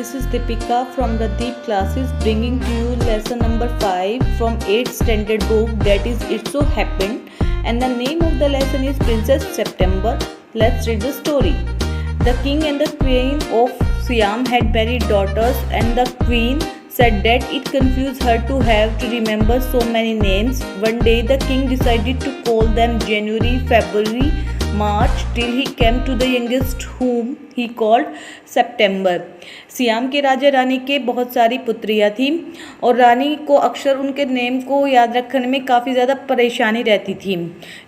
this is Deepika from the Deep Classes bringing to you lesson number 5 from 8th standard book, that is It So Happened, and the name of the lesson is Princess September. Let's read the story. The king and the queen of Siam had married daughters, and the queen said that it confused her to have to remember so many names. One day the king decided to call them January, February, March till he came to the youngest whom he called September. SIAM के राजा रानी के बहुत सारी पुत्रियां थीं और रानी को अक्सर उनके name को याद रखने में काफ़ी ज़्यादा परेशानी रहती थी।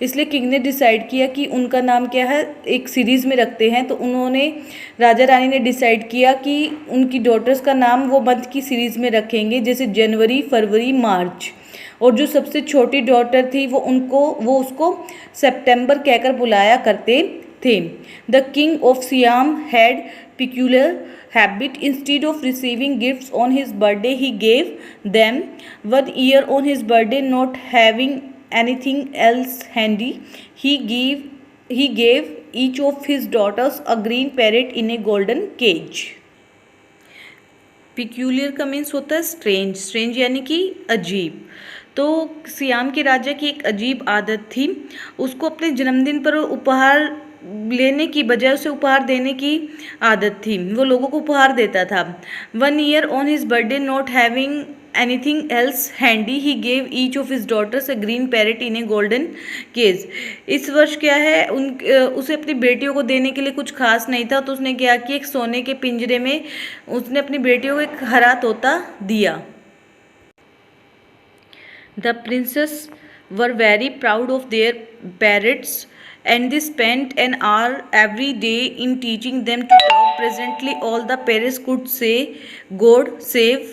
इसलिए किंग ने डिसाइड किया कि उनका नाम क्या है, एक सीरीज़ में रखते हैं। तो उन्होंने राजा रानी ने डिसाइड किया कि उनकी डॉटर्स का नाम वो मंथ की सीरीज़ में रखेंगे, जैसे जनवरी, फरवरी, मार्च। और जो सबसे छोटी डॉटर थी वो उसको सितंबर कहकर बुलाया करते थे। The king of SIAM had peculiar habit. Instead of receiving gifts on his birthday, he gave them. One year on his birthday, not having anything else handy, he gave each of his daughters a green parrot in a golden cage. Peculiar का means होता है strange. Strange यानी कि अजीब। तो SIAM के राजा की एक अजीब आदत थी, उसको अपने जन्मदिन पर उपहार लेने की बजाय उसे उपहार देने की आदत थी। वो लोगों को उपहार देता था। 1 year on his birthday, not having anything else handy, he gave each of his daughters a green parrot in a golden cage. इस वर्ष क्या है, उसे अपनी बेटियों को देने के लिए कुछ खास नहीं था, तो उसने क्या किया, एक सोने के पिंजरे में उसने अपनी बेटियों को एक हरा तोता दिया। The princes were very proud of their parrots, and they spent an hour every day in teaching them to talk. Presently, all the parrots could say, "God save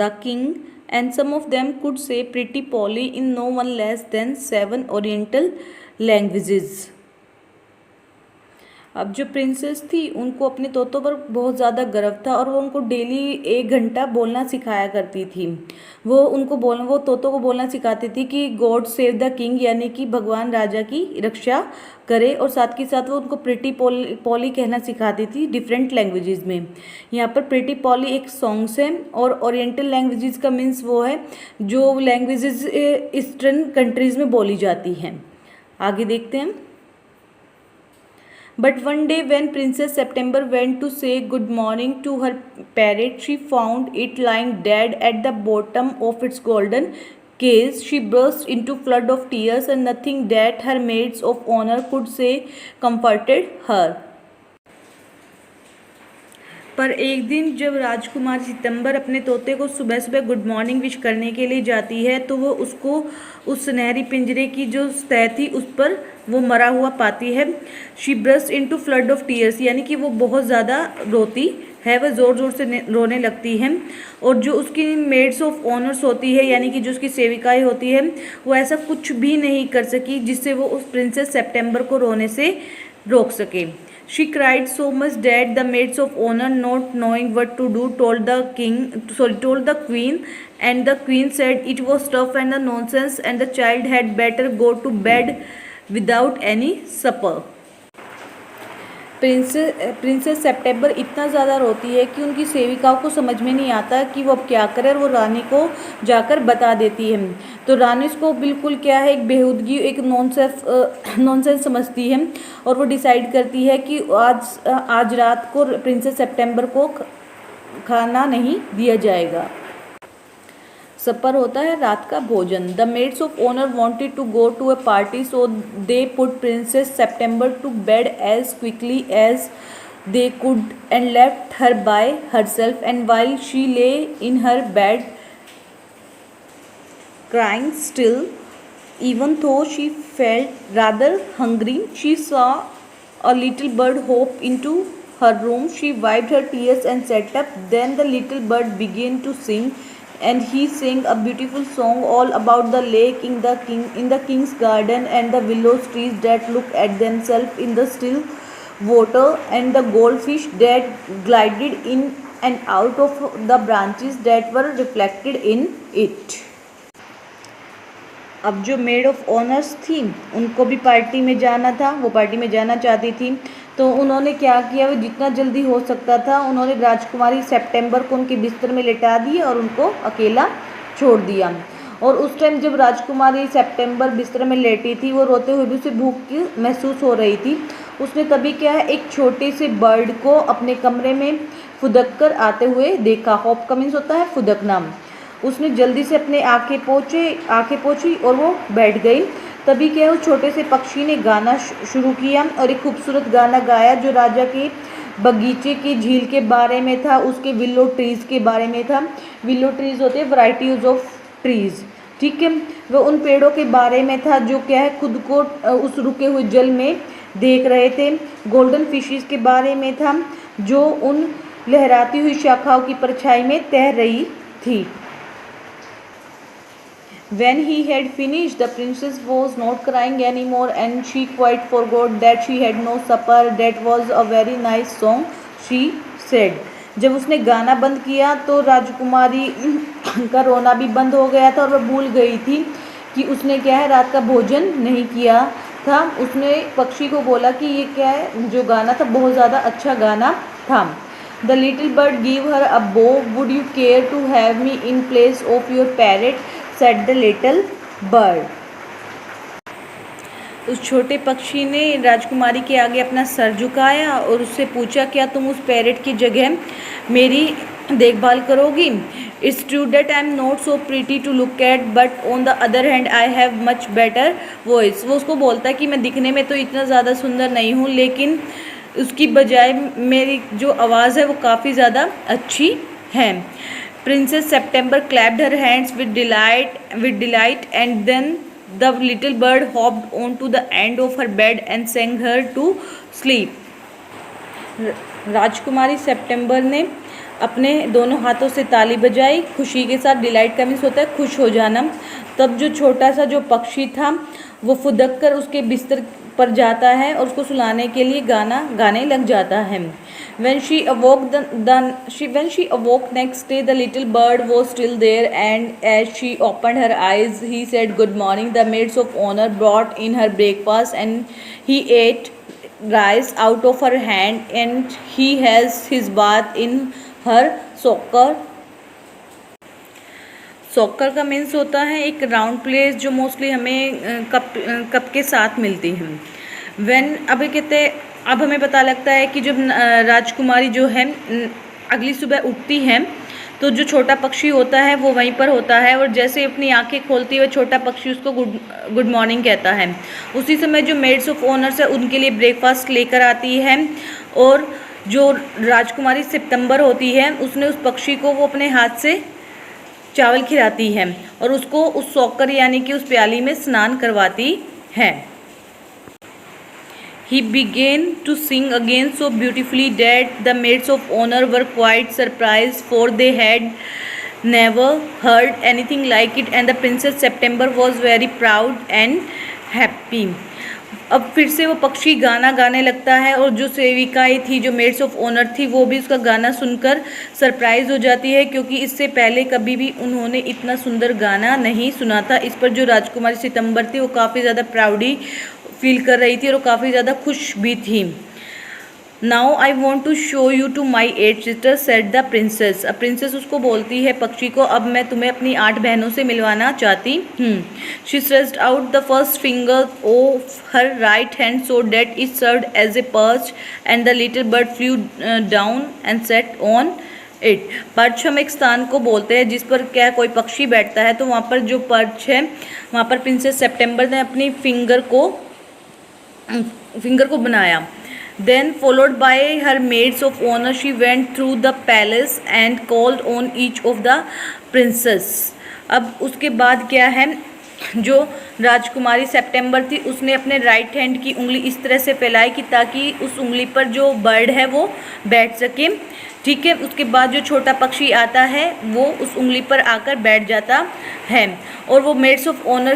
the king," and some of them could say "Pretty Polly" in no one less than 7 Oriental languages. अब जो princess थी उनको अपने तोतों पर बहुत ज़्यादा गर्व था और वो उनको डेली 1 घंटा बोलना सिखाया करती थी। वो तोतों को बोलना सिखाती थी कि गॉड सेव द किंग, यानी कि भगवान राजा की रक्षा करे, और साथ ही साथ वो उनको प्रिटी पॉली कहना सिखाती थी डिफरेंट लैंग्वेजेस में। यहाँ पर प्रिटी पॉली एक सॉन्ग्स है, और ओरिएंटल लैंग्वेजेस का मीन्स वो है जो लैंग्वेजेस ईस्टर्न कंट्रीज़ में बोली जाती हैं। आगे देखते हैं। But one day when Princess September went to say good morning to her parrot, she found it lying dead at the bottom of its golden cage. She burst into flood of tears, and nothing that her maids of honor could say comforted her. पर एक दिन जब राजकुमार सितंबर अपने तोते को सुबह सुबह good morning wish करने के लिए जाती है, तो वो उसको उस सुनहरी पिंजरे की जो सतह थी उस पर वो मरा हुआ पाती है। She burst into flood of tears, यानी कि वो बहुत ज़्यादा रोती है, वह ज़ोर ज़ोर से रोने लगती है। और जो उसकी मेड्स ऑफ ऑनर्स होती है, यानी कि जो उसकी सेविकाएं होती है, वो ऐसा कुछ भी नहीं कर सकी जिससे वो उस प्रिंसेस सितंबर को रोने से रोक सके। She cried so much that the maids of honor, not knowing what to do, told the queen, and the queen said it was tough and a nonsense, and the child had better go to bed without any supper. Princess September इतना ज़्यादा रोती है कि उनकी सेविकाओं को समझ में नहीं आता कि वो अब क्या करे, और वो रानी को जाकर बता देती है। तो रानी इसको बिल्कुल क्या है, एक बेहूदगी, एक नॉनसेंस समझती है, और वो डिसाइड करती है कि आज रात को प्रिंसेस सितंबर को खाना नहीं दिया जाएगा। सपर होता है रात का भोजन। The maids of honour wanted to go to a party, so they put princess September to bed as quickly as they could and left her by herself, and while she lay in her bed crying still, even though she felt rather hungry, she saw a little bird hop into her room. She wiped her tears and sat up. Then the little bird began to sing, and he sang a beautiful song all about the lake in the king's garden, and the willow trees that look at themselves in the still water, and the goldfish that glided in and out of the branches that were reflected in it. अब जो made of honours थी उनको भी party में जाना था, वो party में जाना चाहती थी। तो उन्होंने क्या किया, वो जितना जल्दी हो सकता था उन्होंने राजकुमारी सेप्टेम्बर को उनके बिस्तर में लिटा दिया और उनको अकेला छोड़ दिया। और उस टाइम जब राजकुमारी सेप्टेम्बर बिस्तर में लेटी थी, वो रोते हुए भी उसे भूख की महसूस हो रही थी। उसने तभी क्या है, एक छोटे से बर्ड को अपने कमरे में फुदक कर आते हुए देखा। हॉप का मीन्स होता है फुदकना। उसने जल्दी से अपने आंखें पोंछी और वो बैठ गई। तभी क्या, उस छोटे से पक्षी ने गाना शुरू किया और एक खूबसूरत गाना गाया जो राजा के बगीचे की झील के बारे में था, उसके विलो ट्रीज़ के बारे में था। विलो ट्रीज़ होते हैं वैराइटीज ऑफ ट्रीज़, ठीक है। वो उन पेड़ों के बारे में था जो क्या है, खुद को उस रुके हुए जल में देख रहे थे। गोल्डन फिशेस के बारे में था जो उन लहराती हुई शाखाओं की परछाई में तैर रही थी। When he had finished, the princess was not crying anymore, and she quite forgot that she had no supper. That was a very nice song, she said. जब उसने गाना बंद किया तो राजकुमारी का रोना भी बंद हो गया था और वह भूल गई थी कि उसने क्या है, रात का भोजन नहीं किया था। उसने पक्षी को बोला कि ये क्या है, जो गाना था बहुत ज़्यादा अच्छा गाना था। The little bird gave her a bow. Would you care to have me in place of your parrot? Said the little bird. उस छोटे पक्षी ने राजकुमारी के आगे अपना सर झुकाया और उससे पूछा, क्या तुम उस पैरेट की जगह मेरी देखभाल करोगी? It's true that I am not so pretty to look at, but on the other hand I have much better voice. वो उसको बोलता है कि मैं दिखने में तो इतना ज़्यादा सुंदर नहीं हूँ, लेकिन उसकी बजाय मेरी जो आवाज़ है वो काफ़ी ज़्यादा अच्छी है। Princess September clapped her hands with delight, and then the little bird hopped onto the end of her bed and sang her to sleep. Rajkumari September ने अपने दोनों हाथों से ताली बजाई खुशी के साथ। डिलाइट का मीन्स होता है खुश हो जाना। तब जो छोटा सा जो पक्षी था वो फुदक कर उसके बिस्तर पर जाता है और उसको सुलाने के लिए गाना गाने लग जाता है। When she awoke next day, the little bird was still there, and as she opened her eyes, he said, "Good morning." The maids of honor brought in her breakfast, and he ate rice out of her hand, and he has his bath in her socker. Soccer का means होता है एक round place जो mostly हमें cup के साथ मिलती है। अभी कहते हैं, अब हमें पता लगता है कि जब राजकुमारी जो है अगली सुबह उठती है तो जो छोटा पक्षी होता है वो वहीं पर होता है, और जैसे अपनी आंखें खोलती है छोटा पक्षी उसको गुड मॉर्निंग कहता है। उसी समय जो मेड्स ऑफ ऑनर्स है उनके लिए ब्रेकफास्ट लेकर आती है, और जो राजकुमारी सितंबर होती है उसने उस पक्षी को वो अपने हाथ से चावल खिलाती है और उसको उस सॉकर यानी कि उस प्याली में स्नान करवाती है। He began to sing again so beautifully that the maids of honor were quite surprised, for they had never heard anything like it, and the Princess September was very proud and happy. अब फिर से वो पक्षी गाना गाने लगता है और जो सेविकाएं थी, जो मेड्स ऑफ ऑनर थी, वो भी उसका गाना सुनकर सरप्राइज हो जाती है, क्योंकि इससे पहले कभी भी उन्होंने इतना सुंदर गाना नहीं सुना था। इस पर जो राजकुमारी सितंबर थी वो काफ़ी ज़्यादा प्राउडी फील कर रही थी और काफ़ी ज़्यादा खुश भी थी। Now I want to show you to my 8 sisters, said the princess. अब प्रिंसेस उसको बोलती है पक्षी को, अब मैं तुम्हें अपनी 8 बहनों से मिलवाना चाहती हूँ। She stretched out the first finger of her right hand so that it served as a perch, and the little bird flew down and sat on it. Perch हम एक स्थान को बोलते हैं जिस पर क्या कोई पक्षी बैठता है, तो वहाँ पर जो पर्च है वहाँ पर प्रिंसेस सेप्टेम्बर ने अपनी फिंगर को बनाया। Then followed by her maids of honor, she went through the palace and called on each of the princess. अब उसके बाद क्या है, जो राजकुमारी सेप्टेम्बर थी उसने अपने राइट हैंड की उंगली इस तरह से फैलाई कि ताकि उस उंगली पर जो बर्ड है वो बैठ सके, ठीक है। उसके बाद जो छोटा पक्षी आता है वो उस उंगली पर आकर बैठ जाता है, और वो मेड्स ऑफ ऑनर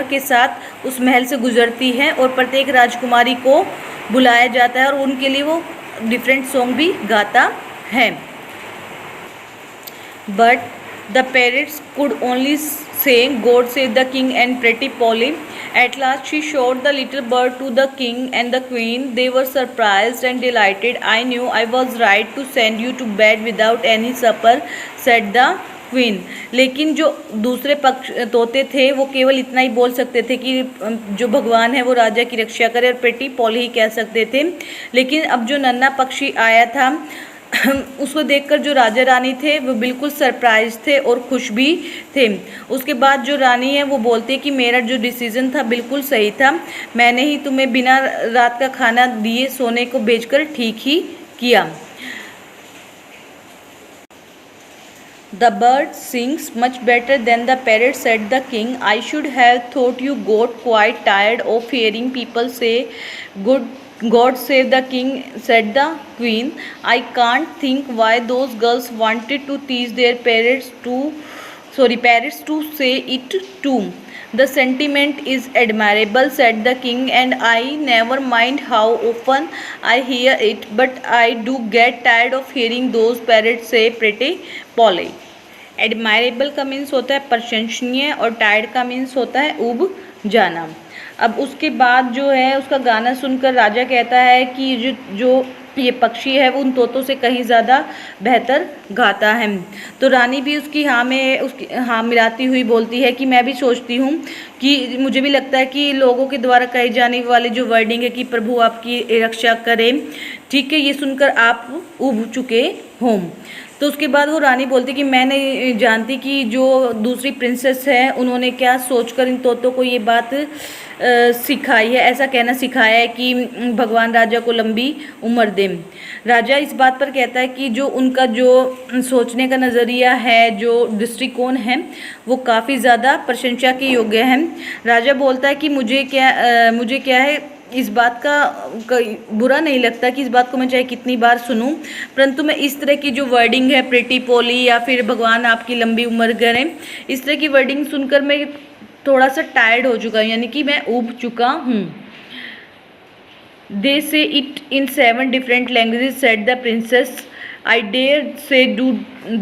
के साथ उस महल से गुजरती है और प्रत्येक राजकुमारी को बुलाया जाता है और उनके लिए वो डिफरेंट सॉन्ग भी गाता है। But the parades could only say God save the king and pretty Polly, At last she showed the little bird to the king and the queen. They were surprised and delighted. I knew I was right to send you to bed without any supper, said the queen. लेकिन जो दूसरे पक्ष तोते थे वो केवल इतना ही बोल सकते थे कि जो भगवान है वो राजा की रक्षा करे, और प्रेटी पॉली ही कह सकते थे। लेकिन अब जो नन्हा पक्षी आया था उसको देखकर जो राजा रानी थे वो बिल्कुल सरप्राइज थे और खुश भी थे। उसके बाद जो रानी है वो बोलती है कि मेरा जो डिसीज़न था बिल्कुल सही था, मैंने ही तुम्हें बिना रात का खाना दिए सोने को भेजकर ठीक ही किया। The bird sings much better than the parrot, said the king. I should have thought you got quite tired of hearing people say good God save the king, said the queen. I can't think why those girls wanted to teach their parrots to say it too. The sentiment is admirable, said the king, and I never mind how often I hear it, but I do get tired of hearing those parrots say pretty Polly. Admirable का means होता है प्रशंसनीय और tired का means होता है ऊब जाना। अब उसके बाद जो है उसका गाना सुनकर राजा कहता है कि जो ये पक्षी है वो उन तोतों से कहीं ज़्यादा बेहतर गाता है। तो रानी भी उसकी हाँ मिलाती हुई बोलती है कि मैं भी सोचती हूँ कि मुझे भी लगता है कि लोगों के द्वारा कहे जाने वाले जो वर्डिंग है कि प्रभु आपकी रक्षा करें, ठीक है, ये सुनकर आप ऊब चुके हों। तो उसके बाद वो रानी बोलती कि मैं नहीं जानती कि जो दूसरी प्रिंसेस है उन्होंने क्या सोचकर इन तोतों को ये बात सिखाई है, ऐसा कहना सिखाया है कि भगवान राजा को लंबी उम्र दे। राजा इस बात पर कहता है कि जो उनका जो सोचने का नज़रिया है, जो दृष्टिकोण है, वो काफ़ी ज़्यादा प्रशंसा के योग्य है। राजा बोलता है कि मुझे क्या है इस बात का बुरा नहीं लगता कि इस बात को मैं चाहे कितनी बार सुनूं, परंतु मैं इस तरह की जो वर्डिंग है प्रिटी पोली या फिर भगवान आपकी लंबी उम्र करें, इस तरह की वर्डिंग सुनकर मैं थोड़ा सा टायर्ड हो चुका हूँ, यानी कि मैं ऊब चुका हूँ। दे से it in 7 different languages, said the princess. I dare say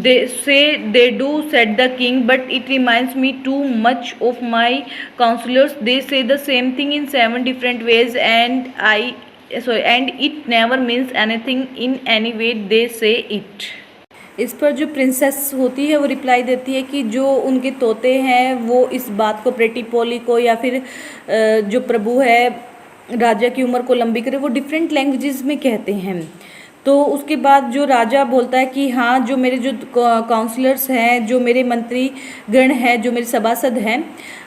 they do, said the king, but it reminds me too much of my counselors. They say the same thing in 7 different ways, and it never means anything in any way they say it. इस पर जो princess होती है वो reply देती है कि जो उनके तोते हैं वो इस बात को प्रेटी पोली को या फिर जो प्रभु है राजा की उम्र को लंबी करे वो डिफरेंट लैंग्वेजेस में कहते हैं। तो उसके बाद जो राजा बोलता है कि हाँ, जो मेरे जो काउंसलर्स हैं, जो मेरे मंत्री गण हैं, जो मेरे सभासद हैं,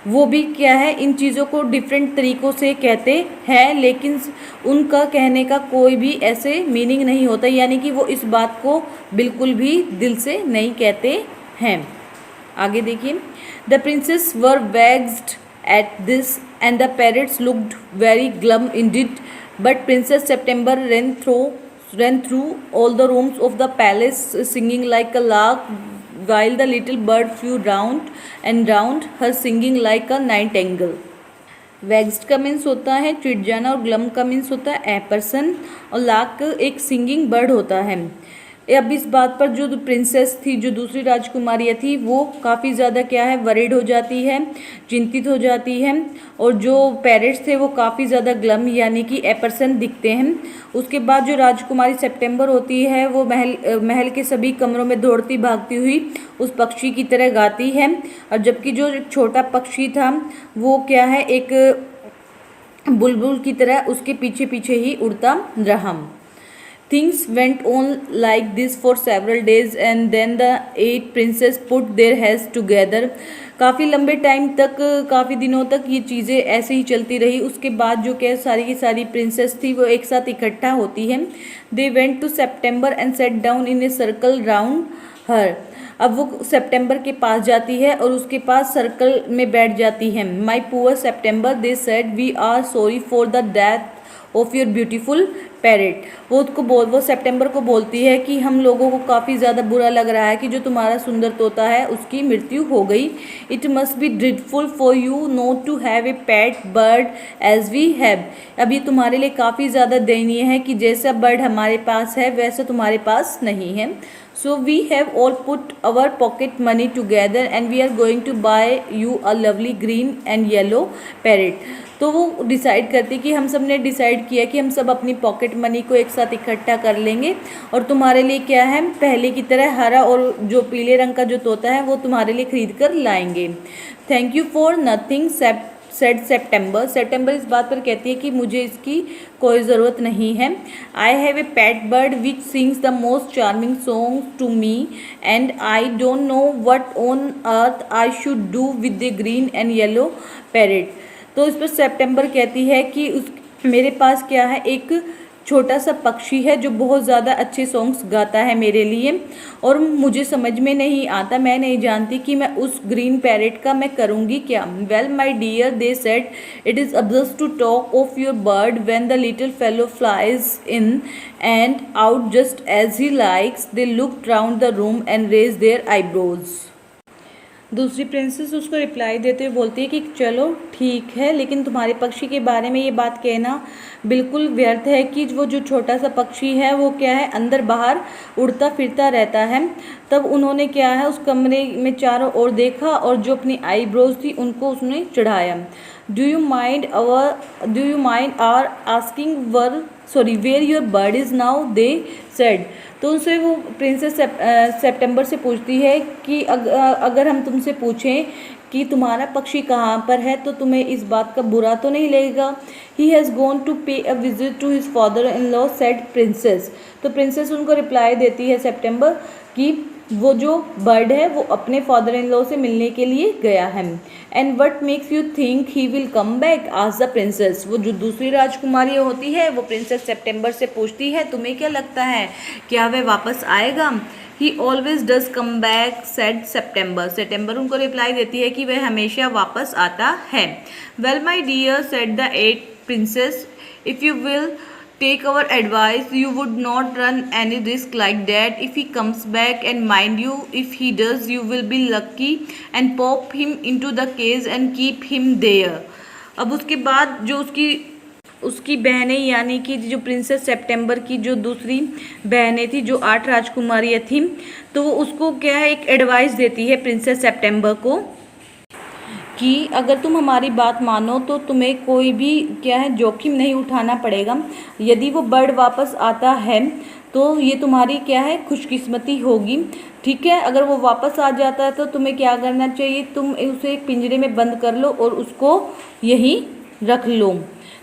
वो भी क्या है इन चीज़ों को डिफरेंट तरीक़ों से कहते हैं, लेकिन उनका कहने का कोई भी ऐसे मीनिंग नहीं होता, यानी कि वो इस बात को बिल्कुल भी दिल से नहीं कहते हैं। आगे देखिए, the princess were vexed at this and the parrots looked very glum indeed, but princess September ran through all the rooms of the palace singing like a lark, while the little bird flew round and round her singing like a nightingale. Vexed का means होता है चिढ़ जाना और glum का means होता है एपर्सन, और लार्क एक सिंगिंग बर्ड होता है। अब इस बात पर जो प्रिंसेस थी, जो दूसरी राजकुमारियाँ थी, वो काफ़ी ज़्यादा क्या है वरीड हो जाती है, चिंतित हो जाती है, और जो पैरट्स थे वो काफ़ी ज़्यादा ग्लम यानी कि एपर्सन दिखते हैं। उसके बाद जो राजकुमारी सेप्टेम्बर होती है वो महल के सभी कमरों में दौड़ती भागती हुई उस पक्षी की तरह गाती है, और जबकि जो छोटा पक्षी था वो क्या है एक बुलबुल की तरह उसके पीछे पीछे ही उड़ता रहा। Things went on like this for several days and then the 8 princes put their heads together. काफ़ी लंबे टाइम तक, काफ़ी दिनों तक ये चीज़ें ऐसे ही चलती रही। उसके बाद जो क्या सारी की सारी प्रिंसेस थी वो एक साथ इकट्ठा होती हैं। They went to September and sat down in a circle round her. अब वो सितंबर के पास जाती है और उसके पास सर्कल में बैठ जाती है। My poor September, they said, we are sorry for the death of your beautiful parrot. वो सितंबर को बोलती है कि हम लोगों को काफ़ी ज़्यादा बुरा लग रहा है कि जो तुम्हारा सुंदर तोता है उसकी मृत्यु हो गई। It must be dreadful for you not to have a pet bird as we have. अब ये तुम्हारे लिए काफ़ी ज़्यादा दयनीय है कि जैसा बर्ड हमारे पास है वैसा तुम्हारे पास नहीं है। So we have all put our pocket money together and we are going to buy you a lovely green and yellow parrot. तो वो डिसाइड करती कि हम सब ने डिसाइड किया कि हम सब अपनी पॉकेट मनी को एक साथ इकट्ठा कर लेंगे और तुम्हारे लिए क्या है, पहले की तरह हरा और जो पीले रंग का जो तोता है वो तुम्हारे लिए खरीद कर लाएंगे. Thank you for nothing said September. September इस बात पर कहती है कि मुझे इसकी कोई ज़रूरत नहीं है. I have a pet bird which sings the most charming song to me and I don't know what on earth I should do with the green and yellow parrot. तो इस पर सेप्टेम्बर कहती है कि मेरे पास क्या है, एक छोटा सा पक्षी है जो बहुत ज़्यादा अच्छे सॉन्ग्स गाता है मेरे लिए और मुझे समझ में नहीं आता, मैं नहीं जानती कि मैं उस ग्रीन पैरेट का मैं करूँगी क्या. Well my dear they said it is absurd to talk of your bird when the little fellow flies in and out just as he likes. They looked round the room and raised their eyebrows. दूसरी princess उसको reply देते हुए बोलती है कि चलो ठीक है, लेकिन तुम्हारे पक्षी के बारे में ये बात कहना बिल्कुल व्यर्थ है कि वो जो छोटा सा पक्षी है वो क्या है, अंदर बाहर उड़ता फिरता रहता है. तब उन्होंने क्या है, उस कमरे में चारों ओर देखा और जो अपनी आईब्रोज थी उनको उसने चढ़ाया. Do you mind our asking where your bird is now, they said. तो उनसे वो प्रिंसेस सेप्टेम्बर से पूछती है कि अगर हम तुमसे पूछें कि तुम्हारा पक्षी कहाँ पर है तो तुम्हें इस बात का बुरा तो नहीं लगेगा. He has gone to pay a visit to his father in law said princess. तो प्रिंसेस उनको रिप्लाई देती है सेप्टेम्बर कि वो जो बर्ड है वो अपने फादर इन लॉ से मिलने के लिए गया है. And what makes you think he will come back आज द प्रिंसेस. वो जो दूसरी राजकुमारी होती है वो प्रिंसेस सेप्टेम्बर से पूछती है तुम्हें क्या लगता है क्या वह वापस आएगा. He always does come back said September. September उनको रिप्लाई देती है कि वह हमेशा वापस आता है. Well my dear said the 8 princess, if you will take our advice you would not run any risk like that. If he comes back, and mind you, if he does, you will be lucky and pop him into the cage and keep him there. अब उसके बाद जो उसकी बहनें यानी कि जो princess September की जो दूसरी बहनें थी जो 8 राजकुमारियाँ थीं, तो वो उसको क्या है एक एडवाइस देती है प्रिंसेस सेप्टेम्बर को कि अगर तुम हमारी बात मानो तो तुम्हें कोई भी क्या है जोखिम नहीं उठाना पड़ेगा. यदि वो बर्ड वापस आता है तो ये तुम्हारी क्या है खुशकिस्मती होगी. ठीक है, अगर वो वापस आ जाता है तो तुम्हें क्या करना चाहिए, तुम उसे एक पिंजरे में बंद कर लो और उसको यहीं रख लो.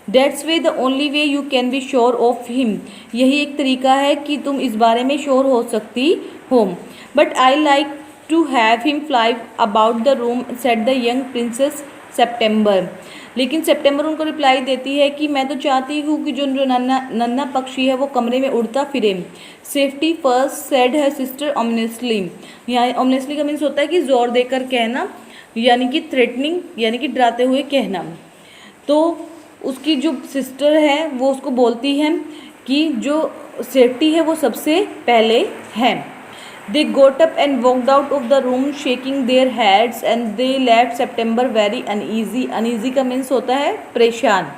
That's way the only way you can be sure of him. यही एक तरीका है कि तुम इस बारे में श्योर हो सकती हो. But I like to have him fly about the room said the young princess September. लेकिन सेप्टेम्बर उनको रिप्लाई देती है कि मैं तो चाहती हूँ कि जो नन्हा पक्षी है वो कमरे में उड़ता फिरे. सेफ्टी फर्स्ट सेड है सिस्टर ऑमनेसली. यहाँ ऑमनेसली का मीन्स होता है कि जोर देकर कहना, यानी कि थ्रेटनिंग यानी कि डराते हुए कहना. तो उसकी जो सिस्टर है वो उसको बोलती है कि जो सेफ्टी है वो सबसे पहले है. They got up and walked out of the room shaking their heads and they left September very uneasy. Uneasy का मीन्स होता है परेशान.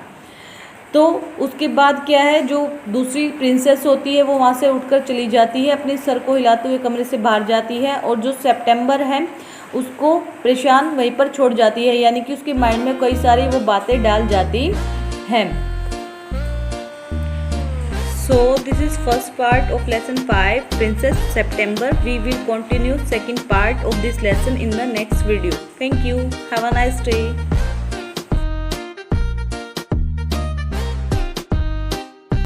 तो उसके बाद क्या है, जो दूसरी प्रिंसेस होती है वो वहाँ से उठकर चली जाती है, अपने सर को हिलाते हुए कमरे से बाहर जाती है और जो सेप्टेम्बर है उसको परेशान वहीं पर छोड़ जाती है, यानी कि उसके माइंड में कई सारी वो बातें डाल जाती हैं. So this is first part of lesson 5 Princess September. We will continue second part of this lesson in the next video. Thank you. Have a nice day.